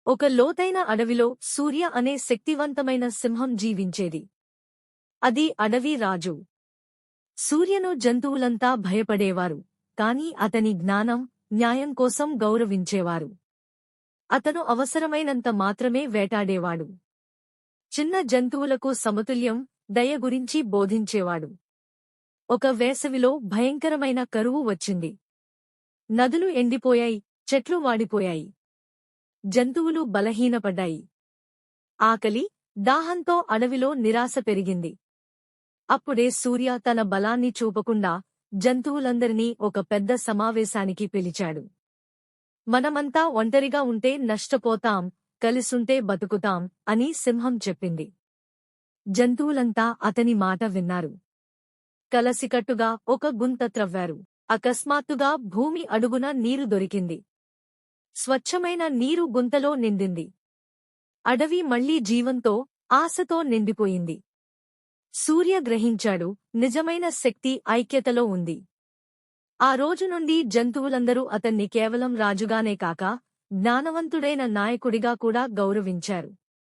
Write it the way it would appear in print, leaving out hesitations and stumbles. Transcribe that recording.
ఒక లోతైన అడవిలో సూర్య అనే శక్తివంతమైన సింహం జీవించేది. అది అడవి రాజు. సూర్యను జంతువులంతా భయపడేవారు, కాని అతని జ్ఞానం, న్యాయం కోసం గౌరవించేవారు. అతను అవసరమైనంత మాత్రమే వేటాడేవాడు. చిన్న జంతువులకు సమతుల్యం, దయ గురించి బోధించేవాడు. ఒక వేసవిలో భయంకరమైన కరువు వచ్చింది. నదులు ఎండిపోయాయి, చెట్లు వాడిపోయాయి. జంతువులు బలహీనపడ్డాయి. ఆకలి, దాహంతో అడవిలో నిరాశ పెరిగింది. అప్పుడే సూర్య తన బలాన్ని చూపకుండా జంతువులందరినీ ఒక పెద్ద సమావేశానికి పిలిచాడు. మనమంతా ఒంటరిగా ఉంటే నష్టపోతాం, కలిసుంటే బతుకుతాం అని సింహం చెప్పింది. జంతువులంతా అతని మాట విన్నారు. కలసికట్టుగా ఒక గుంత త్రవ్వారు. అకస్మాత్తుగా భూమి అడుగున నీరు దొరికింది. స్వచ్ఛమైన నీరు గుంతలో నిండింది. అడవి మళ్లీ జీవంతో, ఆశతో నిండిపోయింది. సూర్య గ్రహించాడు, నిజమైన శక్తి ఐక్యతలో ఉంది. ఆ రోజు నుండి జంతువులందరూ అతన్ని కేవలం రాజుగానే కాక జ్ఞానవంతుడైన నాయకుడిగా కూడా గౌరవించారు.